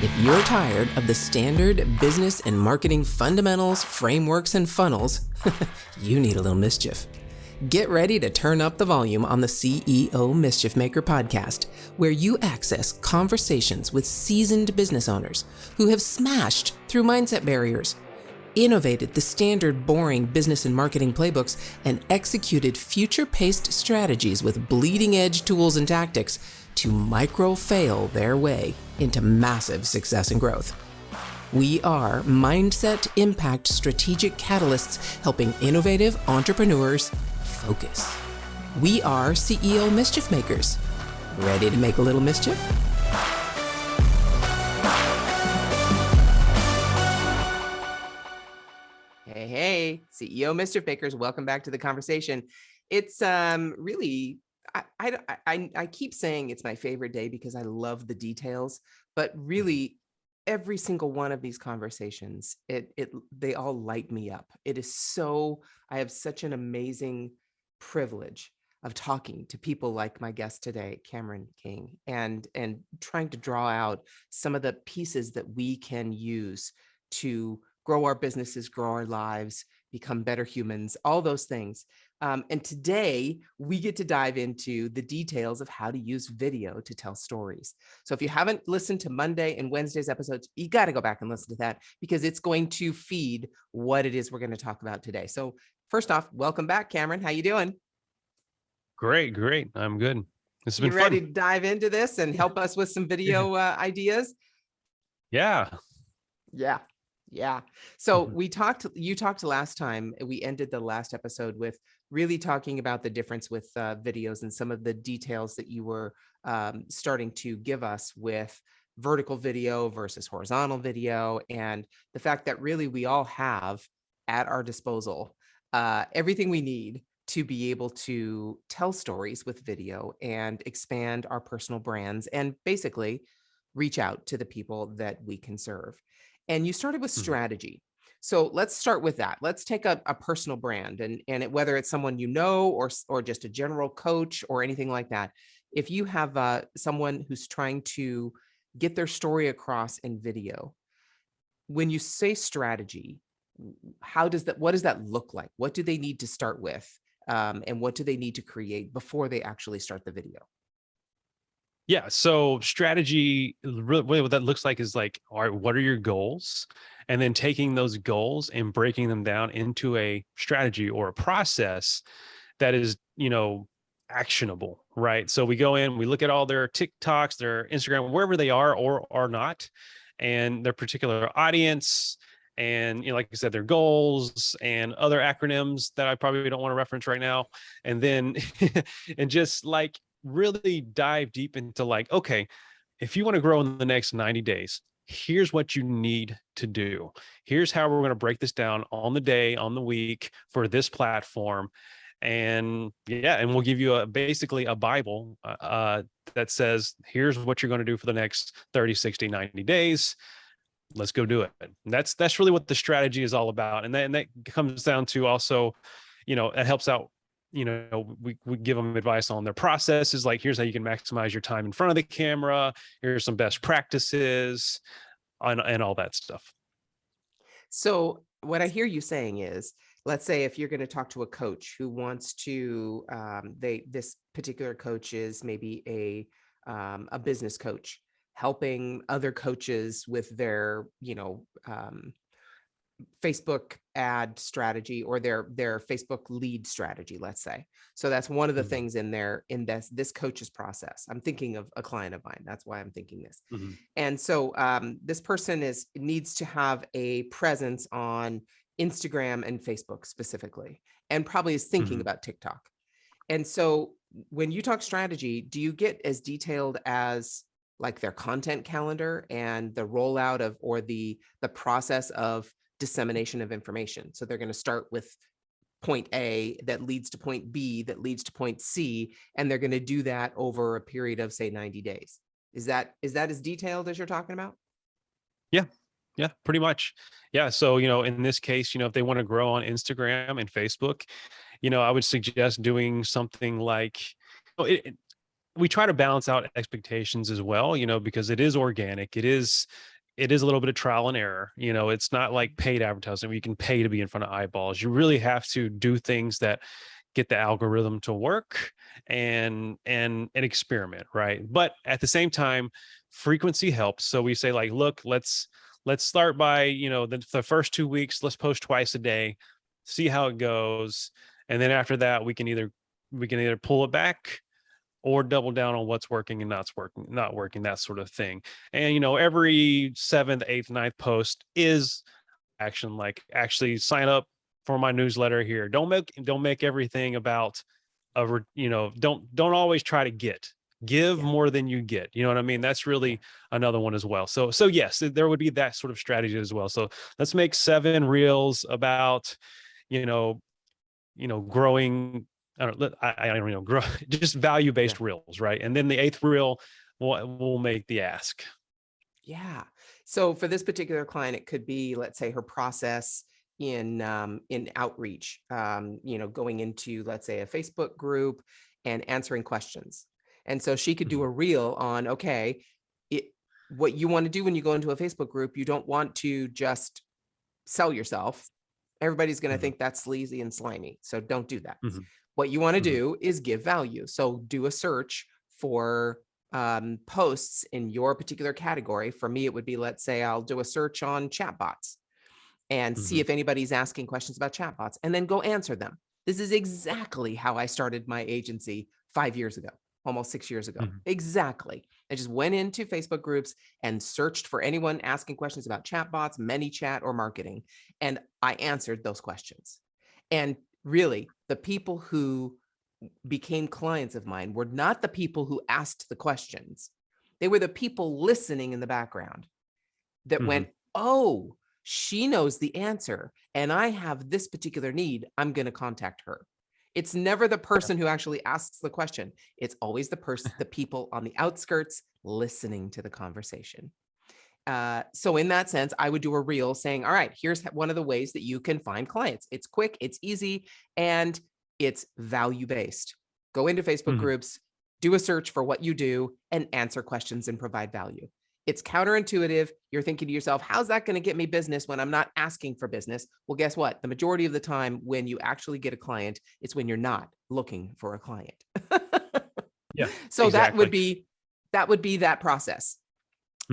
If you're tired of the standard business and marketing fundamentals, frameworks, and funnels, you need a little mischief. Get ready to turn up the volume on the CEO Mischief Maker podcast, where you access conversations with seasoned business owners who have smashed through mindset barriers, innovated the standard boring business and marketing playbooks, and executed future-paced strategies with bleeding-edge tools and tactics to micro-fail their way into massive success and growth. We are Mindset Impact Strategic Catalysts helping innovative entrepreneurs focus. We are CEO Mischief Makers. Ready to make a little mischief? Hey, CEO Mischief Makers, welcome back to the conversation. It's really, I keep saying it's my favorite day because I love the details, but really every single one of these conversations, they all light me up. It is so, I have such an amazing privilege of talking to people like my guest today, Kathryn King, and trying to draw out some of the pieces that we can use to grow our businesses, grow our lives, become better humans, all those things. And today we get to dive into the details of how to use video to tell stories. So if you haven't listened to Monday and Wednesday's episodes, you got to go back and listen to that because it's going to feed what it is we're going to talk about today. So first off, welcome back, Kathryn. How you doing? Great. I'm good. This has been fun. You ready to dive into this and help us with some video ideas? Yeah. So you talked last time, we ended the last episode with really talking about the difference with videos and some of the details that you were starting to give us with vertical video versus horizontal video, and the fact that really we all have at our disposal everything we need to be able to tell stories with video and expand our personal brands and basically reach out to the people that we can serve. And you started with strategy. So let's start with that. Let's take a personal brand and whether it's someone you know or just a general coach or anything like that. If you have someone who's trying to get their story across in video, when you say strategy, what does that look like? What do they need to start with? And what do they need to create before they actually start the video? Yeah. So strategy, really what that looks like is like, all right, what are your goals? And then taking those goals and breaking them down into a strategy or a process that is, actionable, right? So we go in, we look at all their TikToks, their Instagram, wherever they are or are not, and their particular audience, and like I said, their goals and other acronyms that I probably don't want to reference right now. And then, and just like really dive deep into like, okay, if you want to grow in the next 90 days, here's what you need to do. Here's how we're going to break this down on the day, on the week for this platform. And we'll give you basically a Bible that says, here's what you're going to do for the next 30, 60, 90 days. Let's go do it. And that's really what the strategy is all about. And that comes down to also, it helps out, we give them advice on their processes. Like, here's how you can maximize your time in front of the camera. Here's some best practices and all that stuff. So what I hear you saying is, let's say if you're going to talk to a coach who wants to, this particular coach is maybe a business coach helping other coaches with their, Facebook ad strategy or their Facebook lead strategy, let's say. So that's one of the things in this coach's process. I'm thinking of a client of mine. That's why I'm thinking this. And so this person needs to have a presence on Instagram and Facebook specifically, and probably is thinking about TikTok. And so when you talk strategy, do you get as detailed as like their content calendar and the rollout of, or the process of dissemination of information? So they're going to start with point A that leads to point B that leads to point C, and they're going to do that over a period of say 90 days. Is that as detailed as you're talking about? Yeah, pretty much. Yeah. So, in this case, if they want to grow on Instagram and Facebook, I would suggest doing something like, we try to balance out expectations as well, because it is organic. It is, it is a little bit of trial and error. It's not like paid advertising where you can pay to be in front of eyeballs. You really have to do things that get the algorithm to work and experiment, right? But at the same time, frequency helps. So we say like, look, let's start by, the first 2 weeks, let's post twice a day, see how it goes. And then after that, we can either pull it back or double down on what's working and not working, that sort of thing. And every seventh, eighth, ninth post is action, like actually sign up for my newsletter here. Don't make everything about don't always try to give Yeah. more than you get. You know what I mean? That's really another one as well. So yes, there would be that sort of strategy as well. So let's make 7 reels about, you know, growing. I don't know, grow just Yeah. value-based reels, right? And then the 8th reel will make the ask. Yeah. So for this particular client, it could be, let's say, her process in outreach, going into, let's say, a Facebook group and answering questions. And so she could do Mhm, a reel on, okay, it, what you want to do when you go into a Facebook group, you don't want to just sell yourself. Everybody's going to mhm, think that's sleazy and slimy. So don't do that. mhm, What you want to mhm, do is give value. So do a search for posts in your particular category. For me, it would be, let's say I'll do a search on chatbots and see mhm, if anybody's asking questions about chatbots and then go answer them. This is exactly how I started my agency 5 years ago, almost 6 years ago. mhm, Exactly. I just went into Facebook groups and searched for anyone asking questions about chatbots, ManyChat, or marketing. And I answered those questions. And really, the people who became clients of mine were not the people who asked the questions. They were the people listening in the background that mhm. went, oh, she knows the answer and I have this particular need. I'm going to contact her. It's never the person who actually asks the question. It's always the people on the outskirts listening to the conversation. So in that sense, I would do a reel saying, all right, here's one of the ways that you can find clients. It's quick, it's easy, and it's value-based. Go into Facebook Mhm. groups, do a search for what you do, and answer questions and provide value. It's counterintuitive. You're thinking to yourself, how's that going to get me business when I'm not asking for business? Well, guess what? The majority of the time when you actually get a client, it's when you're not looking for a client. Yeah, So exactly. that would be that process.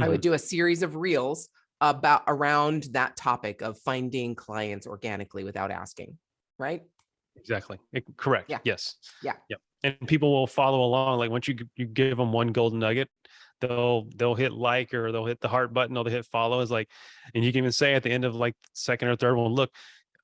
I would Mhm. do a series of reels about around that topic of finding clients organically without asking. Right? Exactly. Correct. Yeah. Yes. Yeah. Yep. And people will follow along. Like once you give them one golden nugget, they'll hit like, or they'll hit the heart button, or they'll hit follow. Is like, and you can even say at the end of like second or third one, look,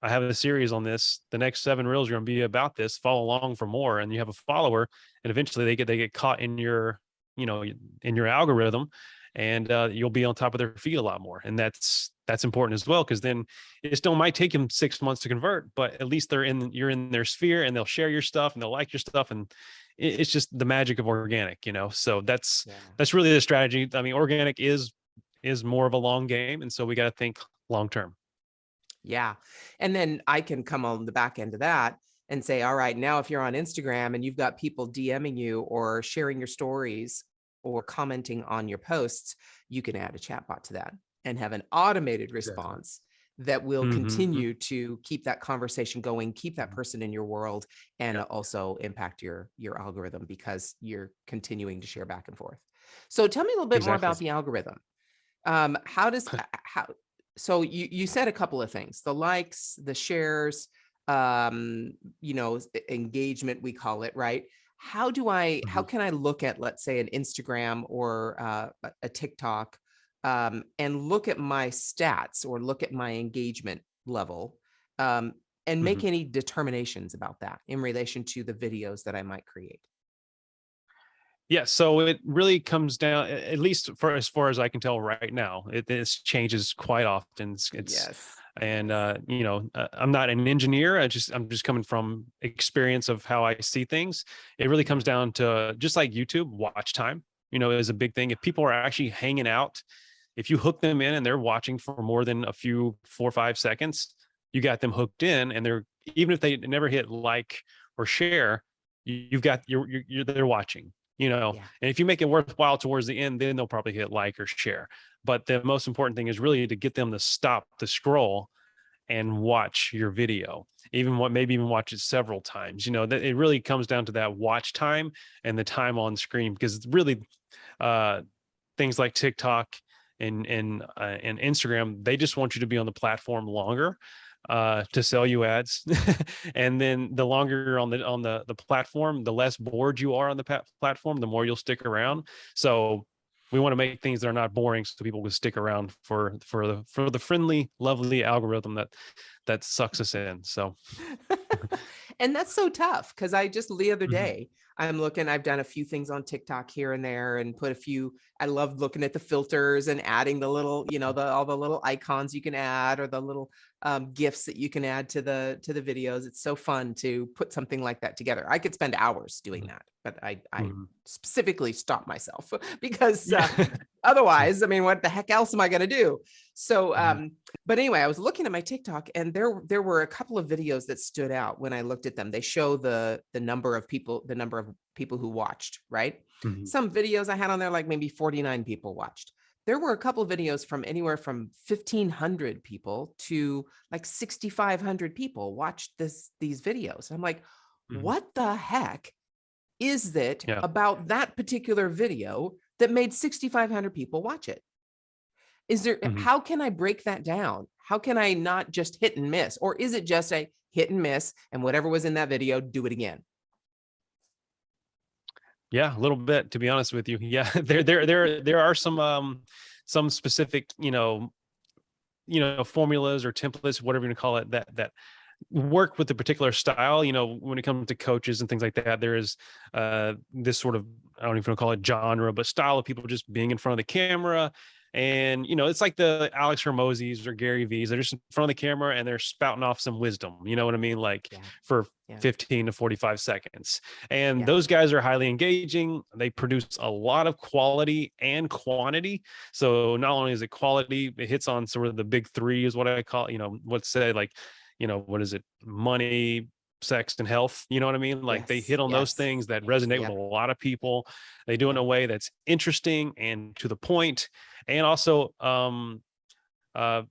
I have a series on this. The next 7 reels are going to be about this. Follow along for more, and you have a follower, and eventually they get caught in your algorithm, and you'll be on top of their feed a lot more. And that's important as well, because then it still might take them 6 months to convert, but at least you're in their sphere, and they'll share your stuff and they'll like your stuff, and it's just the magic of organic. So that's Yeah. that's really the strategy. I mean, organic is more of a long game, and so we got to think long term. Yeah. And then I can come on the back end of that and say, all right, now if you're on Instagram and you've got people DMing you or sharing your stories or commenting on your posts, you can add a chatbot to that and have an automated Exactly. response that will Hmm. continue to keep that conversation going, keep that person in your world, and Yeah, also impact your algorithm because you're continuing to share back and forth. So tell me a little bit more exactly. about the algorithm. How does how so you said a couple of things, the likes, the shares, engagement, we call it, right? How Mhm. can I look at, let's say, an Instagram or a TikTok, and look at my stats or look at my engagement level, um, and make Mhm. any determinations about that in relation to the videos that I might create? Yeah, so it really comes down, at least for as far as I can tell right now, this changes quite often. Yes. And Yes. I'm not an engineer. I'm just coming from experience of how I see things. It really Yeah. comes down to, just like YouTube, watch time, is a big thing. If people are actually hanging out, if you hook them in and they're watching for more than a few 4 or 5 seconds, you got them hooked in, and even if they never hit like or share, you've got they're watching. Yeah. And if you make it worthwhile towards the end, then they'll probably hit like or share. But the most important thing is really to get them to stop the scroll and watch your video, maybe even watch it several times. That it really comes down to that watch time and the time on screen, because it's really uh, things like TikTok and Instagram, they just want you to be on the platform longer to sell you ads. And then the longer you're on the platform, the less bored you are on the platform, the more you'll stick around. So we want to make things that are not boring so people will stick around for the friendly, lovely algorithm that sucks us in. So And that's so tough, because I just the other Mhm. day I've done a few things on TikTok here and there and put a few. I love looking at the filters and adding the little, all the little icons you can add, or the little gifs that you can add to the videos. It's so fun to put something like that together. I could spend hours doing that, but I Mhm. specifically stop myself because Yeah. otherwise, I mean, what the heck else am I going to do? So, Mhm. but anyway, I was looking at my TikTok, and there were a couple of videos that stood out when I looked at them. They show the number of people who watched, right? Mhm. Some videos I had on there, like maybe 49 people watched. There were a couple of videos from anywhere from 1,500 people to like 6,500 people watched these videos. I'm like, Mhm. what the heck is it Yeah. about that particular video that made 6,500 people watch it? Mhm. How can I break that down? How can I not just hit and miss? Or is it just a hit and miss, and whatever was in that video, do it again? Yeah, a little bit, to be honest with you. Yeah, there are some specific, formulas or templates, whatever you call it, that work with a particular style. When it comes to coaches and things like that, there is this sort of, I don't even want to call it genre, but style of people just being in front of the camera. And it's like the Alex Hermosi's or Gary V's. They're just in front of the camera and they're spouting off some wisdom. You know what I mean? Like Yeah. for Yeah. 15 to 45 seconds. And Yeah. those guys are highly engaging. They produce a lot of quality and quantity. So not only is it quality, it hits on sort of the big three, is what I call, what's say like, what is it? Money, sex, and health. You know what I mean? Like they Yes. hit on those Yes. things that resonate with a Yep. lot of people. They do it in a Yep. way that's interesting and to the point, and also uh,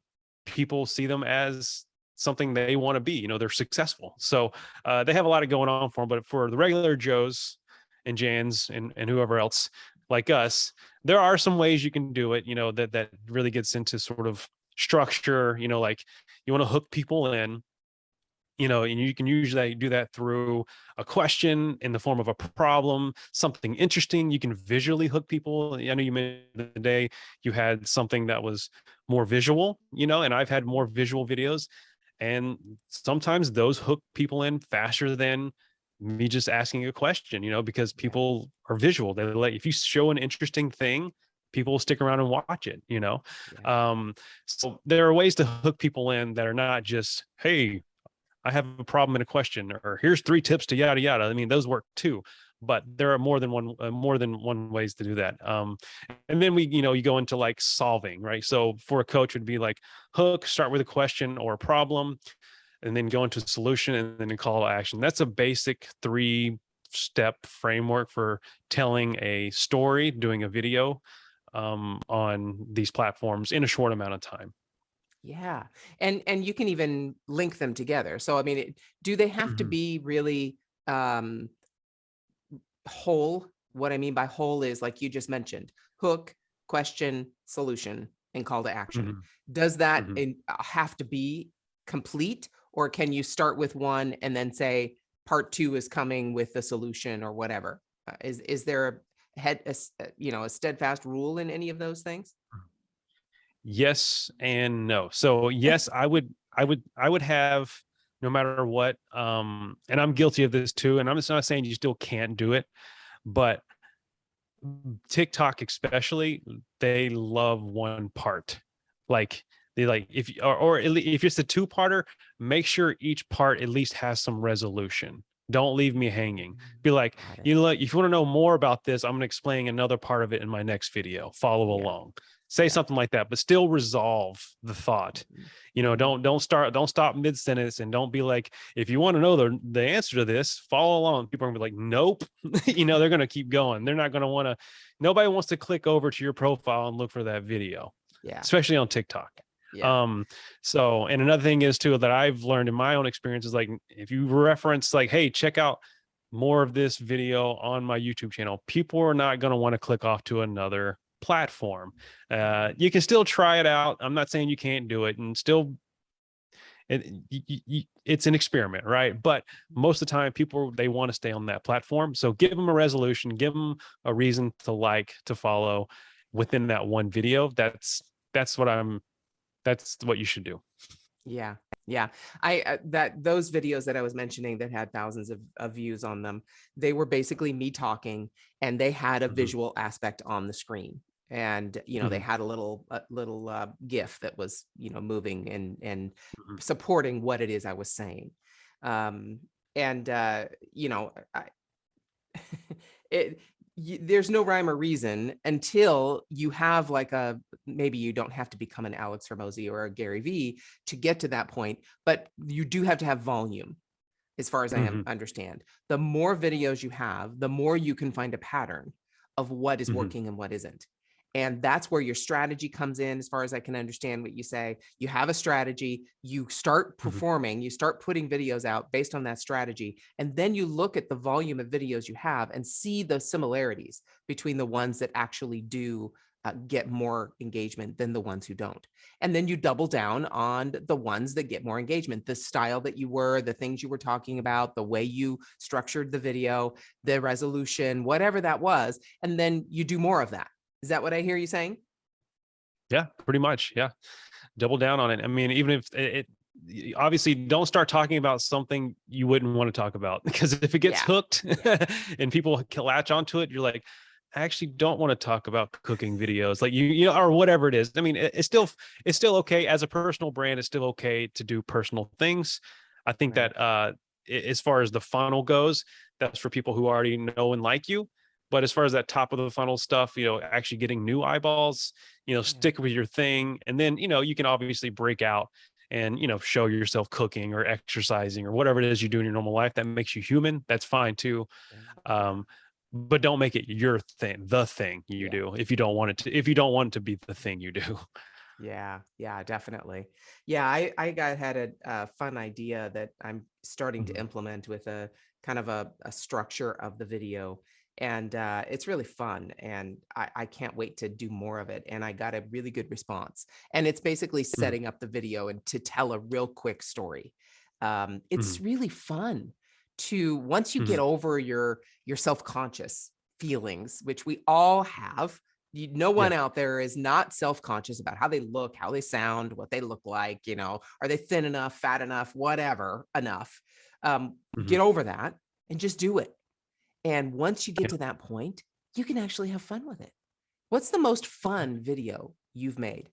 people see them as something they want to be. They're successful, so they have a lot of going on for them. But for the regular Joes and Jans and whoever else like us, there are some ways you can do it. That really gets into sort of structure. Like you want to hook people in, and you can usually do that through a question in the form of a problem, something interesting. You can visually hook people. I know you mentioned the day you had something that was more visual, and I've had more visual videos. And sometimes those hook people in faster than me just asking a question, because Yeah. people are visual. If you show an interesting thing, people will stick around and watch it. Yeah. Um, so there are ways to hook people in that are not just, hey, I have a problem and a question, or here's 3 tips to yada yada. I mean, those work too, but there are more than one ways to do that. And then you go into like solving, right? So for a coach, would be like hook, start with a question or a problem, and then go into solution, and then a call to action. That's a basic 3-step framework for telling a story, doing a video on these platforms in a short amount of time. Yeah. And you can even link them together. So I mean, do they have to Mhm. be really um whole? What I mean by whole is, like you just mentioned, hook, question, solution, and call to action. Mhm. Does that Mhm. have to be complete, or can you start with one and then say part two is coming with the solution or whatever? Is there a steadfast rule in any of those things? Yes and no. So yes, I would have, no matter what, and I'm guilty of this too, and I'm just not saying you still can't do it, but TikTok especially, they love one part. Like they like, if it's a two-parter, make sure each part at least has some resolution. Don't leave me hanging. Be like, Got it. if you want to know more about this, I'm going to explain another part of it in my next video. Follow Yeah. along. Say Yeah. something like that, but still resolve the thought. Mhm. Don't stop mid sentence, and don't be like, if you want to know the answer to this, follow along. People are gonna be like, nope. They're gonna keep going. They're not gonna want to. Nobody wants to click over to your profile and look for that video. Yeah. especially on TikTok. Yeah. So, and another thing is too, that I've learned in my own experience is like, if you reference like, hey, check out more of this video on my YouTube channel, people are not going to want to click off to another platform. You can still try it out. I'm not saying you can't do it, and still it's an experiment, right? But most of the time people, they want to stay on that platform. So give them a resolution, give them a reason to like, to follow within that one video. That's what I'm that's what you should do. Yeah. Yeah. I that those videos that I was mentioning that had thousands of views on them, they were basically me talking, and they had a Mhm, visual aspect on the screen. And, they mhm, had a little GIF that was, moving and mhm, supporting what it is I was saying. Um, and I, it there's no rhyme or reason until you have like maybe you don't have to become an Alex Hermosi or a Gary Vee to get to that point, but you do have to have volume. As far as mhm, understand, the more videos you have, the more you can find a pattern of what is mhm, working and what isn't. And that's where your strategy comes in. As far as I can understand what you say, you have a strategy, you start mhm, performing, you start putting videos out based on that strategy. And then you look at the volume of videos you have and see the similarities between the ones that actually do get more engagement than the ones who don't. And then you double down on the ones that get more engagement, the style that you were, the things you were talking about, the way you structured the video, the resolution, whatever that was. And then you do more of that. Is that what I hear you saying? yeah, pretty much. Yeah, double down on it. I mean, even if obviously, don't start talking about something you wouldn't want to talk about, because if it gets Yeah. hooked Yeah. and people can latch onto it, you're like, I actually don't want to talk about cooking videos, like or whatever it is. I mean, it's still okay as a personal brand. It's still okay to do personal things. I think Right. that as far as the funnel goes, that's for people who already know and like you. But as far as that top of the funnel stuff, actually getting new eyeballs, Yeah. stick with your thing. And then, you can obviously break out and, show yourself cooking or exercising or whatever it is you do in your normal life that makes you human. That's fine too. Yeah. Um, but don't make it your thing, the thing you Yeah. do, if you don't want it to be the thing you do. Yeah, yeah, definitely. Yeah, had a fun idea that I'm starting to Mhm, implement with a kind of a structure of the video, and it's really fun, and I can't wait to do more of it. And I got a really good response, and it's basically mhm, setting up the video and to tell a real quick story. It's mhm, really fun to once you get mhm. over your self conscious feelings, which we all have. No one Yeah. out there is not self-conscious about how they look, how they sound, what they look like, are they thin enough, fat enough, whatever enough. Mhm. Get over that and just do it. And once you get Yeah. to that point, you can actually have fun with it. What's the most fun video you've made?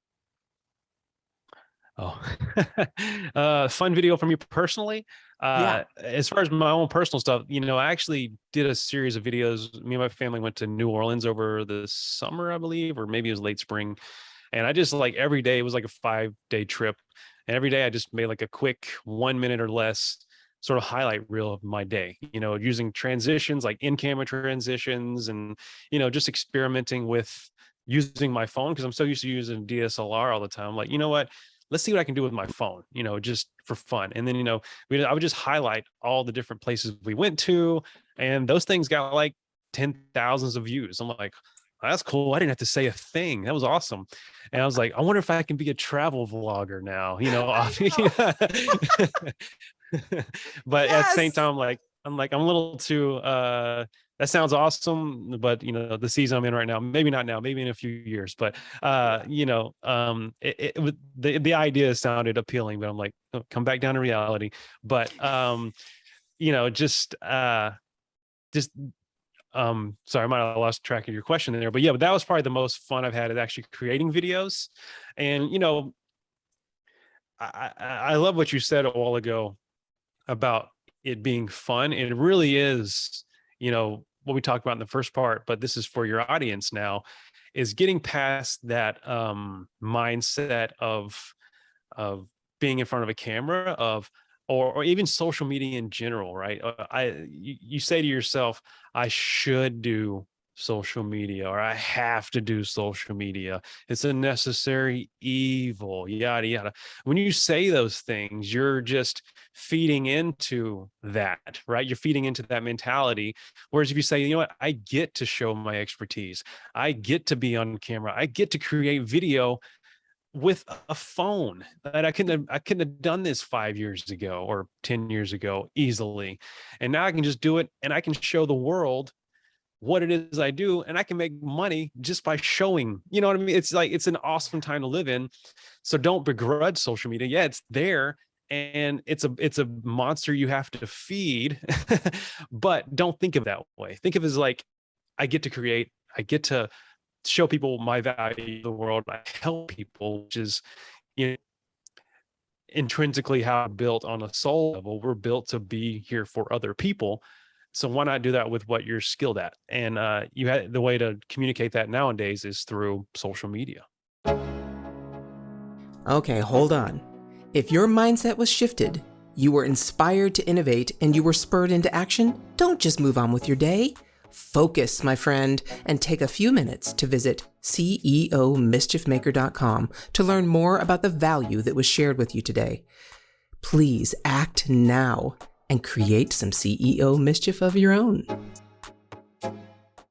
Oh, fun video from you personally. Yeah. As far as my own personal stuff, I actually did a series of videos. Me and my family went to New Orleans over the summer, I believe, or maybe it was late spring. And I just like every day, it was like a 5-day trip. And every day I just made like a quick 1 minute or less sort of highlight reel of my day, using transitions like in camera transitions and, just experimenting with using my phone because I'm so used to using DSLR all the time. Like, you know what? Let's see what I can do with my phone, just for fun. And then, I would just highlight all the different places we went to, and those things got like 10,000s of views. I'm like, that's cool. I didn't have to say a thing. That was awesome. And I was like, I wonder if I can be a travel vlogger now, I know. but at the same Yes. time, I'm a little too that sounds awesome, but the season I'm in right now, maybe not now, maybe in a few years, but Yeah. the idea sounded appealing, but I'm like, oh, come back down to reality. But you know, just sorry, I might have lost track of your question there, but yeah, but that was probably the most fun I've had, is actually creating videos. And I love what you said a while ago about it being fun. It really is, what we talked about in the first part, but this is for your audience now, is getting past that mindset of being in front of a camera, or even social media in general, right? You say to yourself, I should do social media, or I have to do social media. It's a necessary evil, yada, yada. When you say those things, you're just feeding into that, right? You're feeding into that mentality. Whereas if you say, you know what, I get to show my expertise, I get to be on camera, I get to create video with a phone that I couldn't have done this 5 years ago or 10 years ago easily. And now I can just do it and I can show the world what it is I do, and I can make money just by showing, you know what I mean? It's like, it's an awesome time to live in. So don't begrudge social media. Yeah, it's there, and it's a monster you have to feed, but don't think of it that way. Think of it as like, I get to create, I get to show people my value in the world. I help people, which is, you know, intrinsically how we're built on a soul level. We're built to be here for other people. So why not do that with what you're skilled at? And you had the way to communicate that nowadays is through social media. Okay, hold on. If your mindset was shifted, you were inspired to innovate, and you were spurred into action, don't just move on with your day. Focus, my friend, and take a few minutes to visit CEOmischiefmaker.com to learn more about the value that was shared with you today. Please act now and create some CEO mischief of your own.